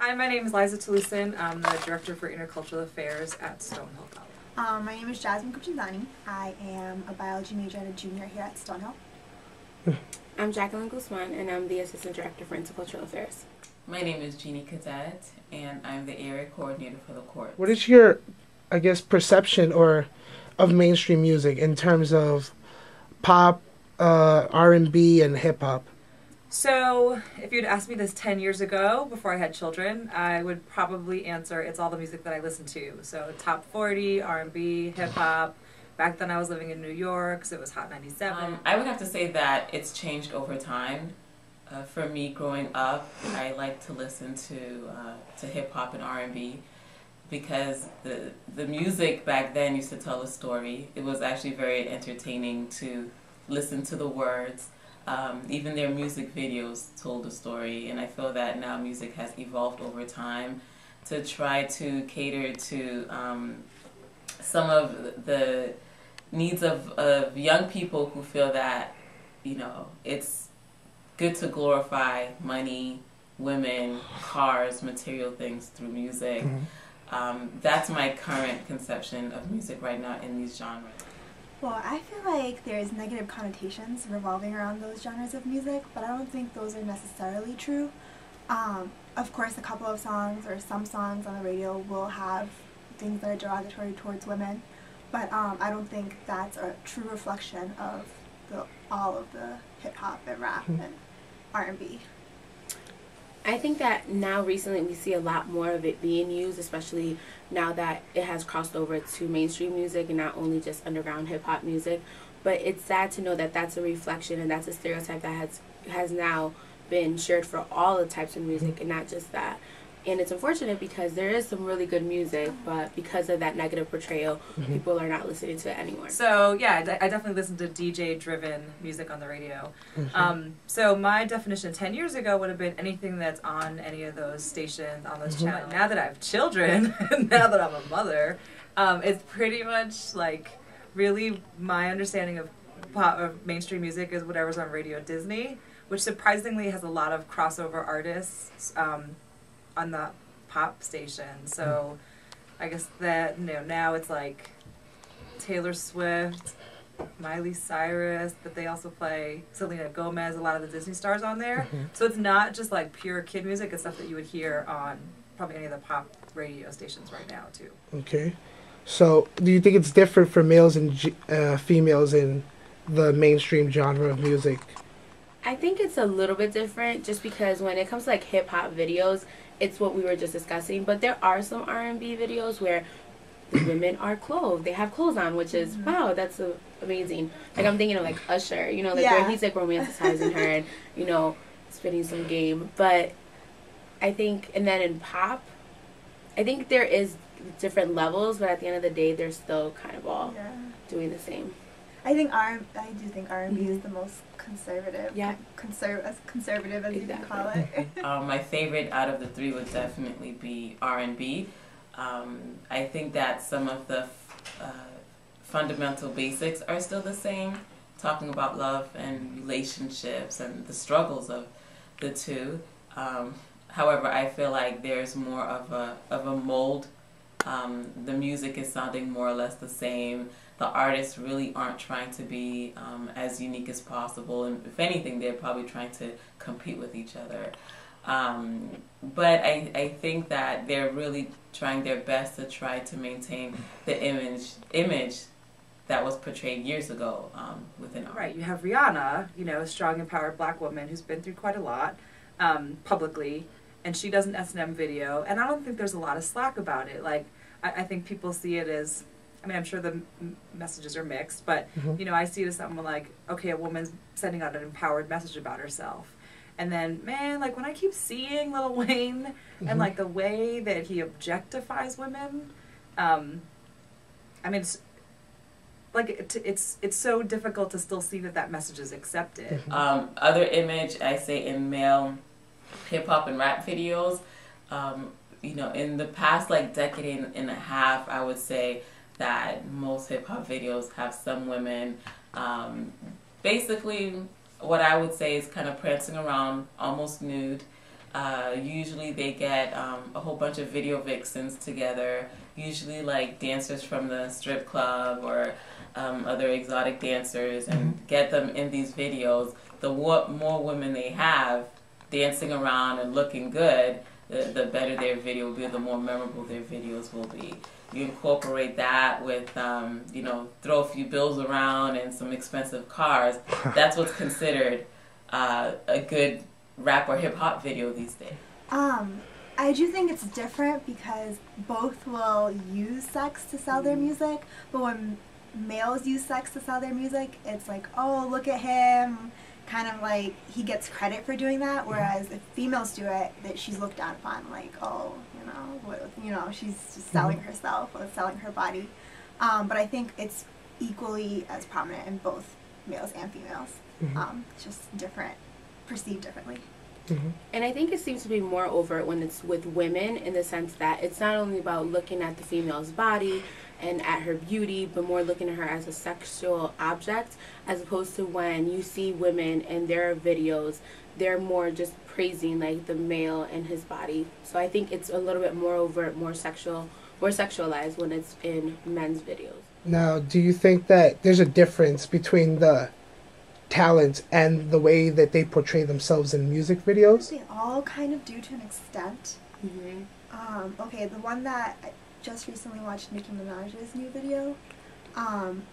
Hi, my name is Liza Toulousan. I'm the Director for Intercultural Affairs at Stonehill College. My name is Jasmine Kuchinzani. I am a biology major and a junior here at Stonehill. I'm Jacqueline Guzman, and I'm the Assistant Director for Intercultural Affairs. My name is Jeannie Cadet, and I'm the area coordinator for the court. What is your, I guess, perception of mainstream music in terms of pop, R&B, and hip-hop? So, if you'd asked me this 10 years ago, before I had children, I would probably answer it's all the music that I listen to. So, top 40, R&B, hip-hop. Back then I was living in New York, so it was Hot 97. I would have to say that it's changed over time. For me, growing up, I like to listen to hip-hop and R&B because the music back then used to tell a story. It was actually very entertaining to listen to the words. Even their music videos told a story, and I feel that now music has evolved over time to try to cater to some of the needs of young people who feel that, you know, it's good to glorify money, women, cars, material things through music. That's my current conception of music right now in these genres. Well, I feel like there's negative connotations revolving around those genres of music, but I don't think those are necessarily true. Of course, a couple of songs or some songs on the radio will have things that are derogatory towards women, but I don't think that's a true reflection of all of the hip-hop and rap and R&B. I think that now recently we see a lot more of it being used, especially now that it has crossed over to mainstream music and not only just underground hip-hop music. But it's sad to know that that's a reflection and that's a stereotype that has now been shared for all the types of music and not just that. And it's unfortunate because there is some really good music, but because of that negative portrayal, people are not listening to it anymore. So, yeah, I definitely listen to DJ-driven music on the radio. So my definition 10 years ago would have been anything that's on any of those stations, on those channels. Now that I have children, now that I'm a mother, it's pretty much like really my understanding of pop, of mainstream music is whatever's on Radio Disney, which surprisingly has a lot of crossover artists on the pop station. So I guess that, you know, now it's like Taylor Swift, Miley Cyrus, but they also play Selena Gomez, a lot of the Disney stars on there. So it's not just like pure kid music, it's stuff that you would hear on probably any of the pop radio stations right now too. Okay. So do you think it's different for males and females in the mainstream genre of music? I think it's a little bit different just because when it comes to like hip-hop videos, it's what we were just discussing, but there are some R&B videos where the women are clothed. They have clothes on, which is, wow, that's amazing. Like, I'm thinking of, like, Usher, you know, like, where he's, like, romanticizing her and, you know, spitting some game. But I think, and then in pop, I think there is different levels, but at the end of the day, they're still kind of all doing the same. I do think R&B is the most conservative. Yeah. As conservative as you can call it. My favorite out of the three would definitely be R&B. I think that some of the fundamental basics are still the same, talking about love and relationships and the struggles of the two. However, I feel like there's more of a mold. The music is sounding more or less the same. The artists really aren't trying to be as unique as possible, and if anything, they're probably trying to compete with each other. But I think that they're really trying their best to try to maintain the image that was portrayed years ago within art. Right, you have Rihanna, you know, a strong, empowered black woman who's been through quite a lot publicly, and she does an S&M video, and I don't think there's a lot of slack about it. Like, I think people see it as, I mean, I'm sure the messages are mixed, but, you know, I see it as something like, okay, a woman's sending out an empowered message about herself. And then, man, like, when I keep seeing Lil Wayne and, like, the way that he objectifies women, I mean, it's so difficult to still see that message is accepted. Other image, I say, in male hip-hop and rap videos, you know, in the past, like, decade and a half, I would say that most hip-hop videos have some women basically what I would say is kind of prancing around almost nude, Usually they get a whole bunch of video vixens together, usually like dancers from the strip club or other exotic dancers, and get them in these videos. The more women they have dancing around and looking good, the better their video will be, the more memorable their videos will be. You incorporate that with, you know, throw a few bills around and some expensive cars. That's what's considered a good rap or hip hop video these days. I do think it's different because both will use sex to sell their music, but when males use sex to sell their music, it's like, oh, look at him, kind of like he gets credit for doing that, whereas if females do it, that she's looked down upon, like, oh, she's just selling herself or selling her body. But I think it's equally as prominent in both males and females. It's just different, perceived differently. And I think it seems to be more overt when it's with women, in the sense that it's not only about looking at the female's body and at her beauty, but more looking at her as a sexual object, as opposed to when you see women in their videos, they're more just praising like the male and his body. So I think it's a little bit more overt, more sexual, more sexualized when it's in men's videos. Now, do you think that there's a difference between the talent and the way that they portray themselves in music videos? They all kind of do to an extent. Okay, the one that I just recently watched, Nicki Minaj's new video,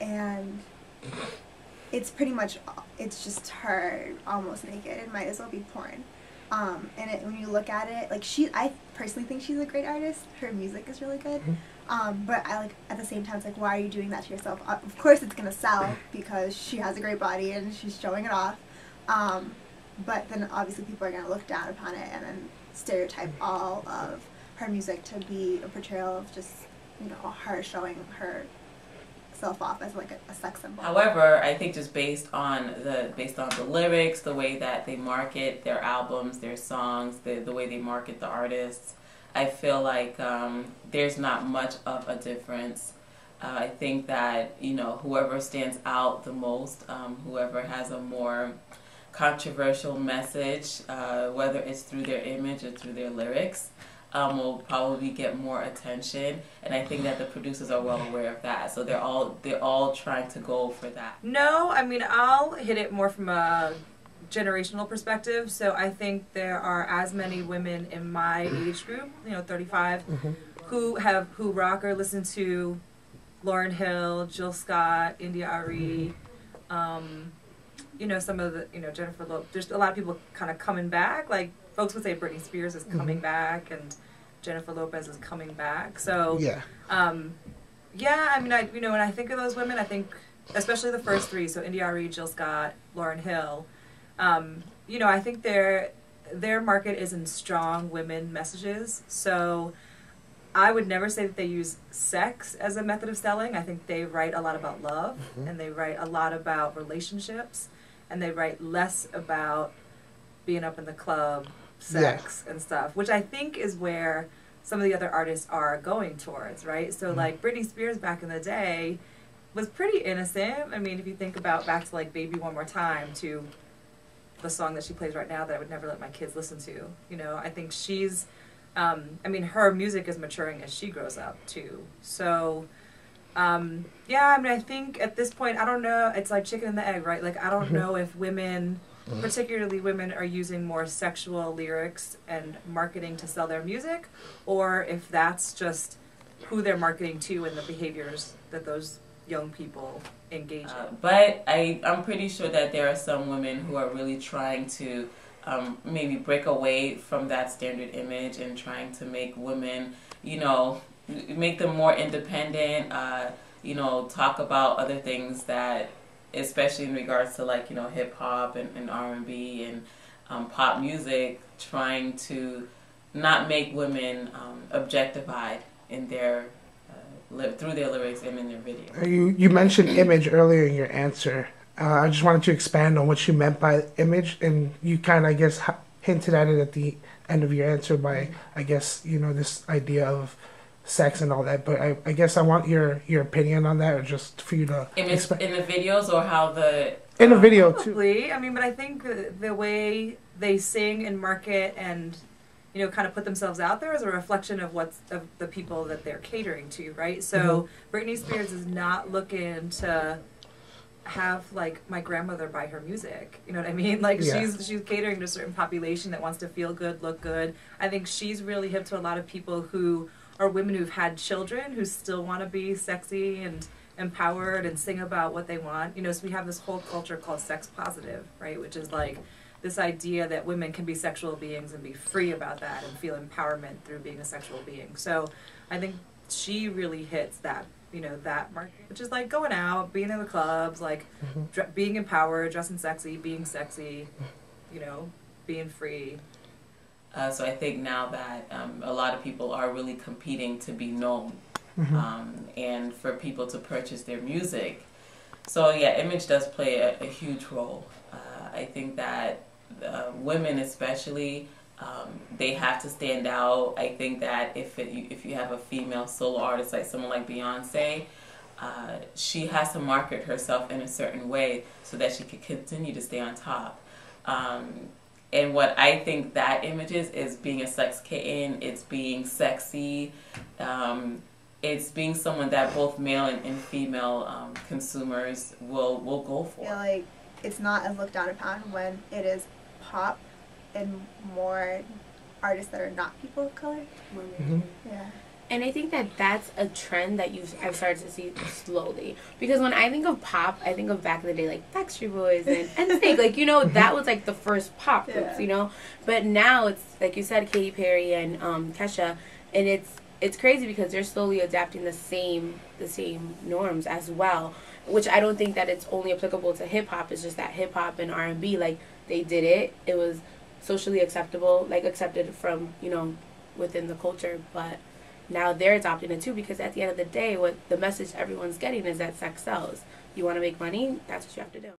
and it's pretty much, it's just her almost naked. It might as well be porn. And when you look at it, like, I personally think she's a great artist. Her music is really good. But I like, at the same time, it's like, why are you doing that to yourself? Of course it's gonna sell because she has a great body and she's showing it off. But then obviously people are gonna look down upon it and then stereotype all of her music to be a portrayal of just, her showing herself off as like a sex symbol. However, I think just based on the lyrics, the way that they market their albums, their songs, the way they market the artists, I feel like there's not much of a difference. I think that, whoever stands out the most, whoever has a more controversial message, whether it's through their image or through their lyrics, will probably get more attention. And I think that the producers are well aware of that. So they're all trying to go for that. No, I mean, I'll hit it more from a generational perspective. So I think there are as many women in my age group, 35, who rock or listen to Lauryn Hill, Jill Scott, India Arie, some of the, Jennifer Lopez. There's a lot of people kind of coming back. Like, folks would say Britney Spears is coming back and Jennifer Lopez is coming back. So, I mean, when I think of those women, I think, especially the first three, so India Arie, Jill Scott, Lauryn Hill, I think their market is in strong women messages. So I would never say that they use sex as a method of selling. I think they write a lot about love, and they write a lot about relationships, and they write less about being up in the club, sex, and stuff, which I think is where some of the other artists are going towards, right? So like Britney Spears back in the day was pretty innocent. I mean, if you think about back to like Baby One More Time, to the song that she plays right now that I would never let my kids listen to, I think she's, her music is maturing as she grows up too. So, I think at this point, I don't know, it's like chicken and the egg, right? Like, I don't know if women, particularly women, are using more sexual lyrics and marketing to sell their music, or if that's just who they're marketing to and the behaviors that those young people engage in. But I'm pretty sure that there are some women who are really trying to maybe break away from that standard image and trying to make women, make them more independent, talk about other things that, especially in regards to like, hip hop and R&B and pop music, trying to not make women objectified in their through their lyrics and in their videos. You mentioned image earlier in your answer. I just wanted to expand on what you meant by image, and you kind of, I guess, hinted at it at the end of your answer by, I guess, this idea of sex and all that. But I guess I want your opinion on that, or just for you to image in the videos, or how the in the video too. Probably. I mean, but I think the way they sing and market and you know, kind of put themselves out there as a reflection of of the people that they're catering to, right? So Britney Spears is not looking to have like my grandmother buy her music, you know what I mean? Like she's catering to a certain population that wants to feel good, look good. I think she's really hip to a lot of people who are women who've had children who still want to be sexy and empowered and sing about what they want, you know. So we have this whole culture called sex positive, right, which is like this idea that women can be sexual beings and be free about that and feel empowerment through being a sexual being. So I think she really hits that, you know, that market, which is like going out, being in the clubs, like being empowered, dressing sexy, being sexy, you know, being free. So I think now that a lot of people are really competing to be known and for people to purchase their music. So yeah, image does play a huge role. I think that women especially, they have to stand out. I think that if you have a female solo artist like someone like Beyonce, she has to market herself in a certain way so that she can continue to stay on top. And what I think that image is being a sex kitten, it's being sexy, it's being someone that both male and female consumers will go for. Yeah, like it's not as looked down upon when it is pop and more artists that are not people of color. Yeah. And I think that that's a trend that I've started to see slowly. Because when I think of pop, I think of back in the day, like Backstreet Boys and NSYNC. Like, you know, that was like the first pop groups, you know? But now it's, like you said, Katy Perry and Kesha. And it's crazy because they're slowly adapting the same norms as well. Which I don't think that it's only applicable to hip-hop. It's just that hip-hop and R&B, like, they did it. It was socially acceptable, like accepted from, you know, within the culture. But now they're adopting it too, because at the end of the day, what the message everyone's getting is that sex sells. You want to make money? That's what you have to do.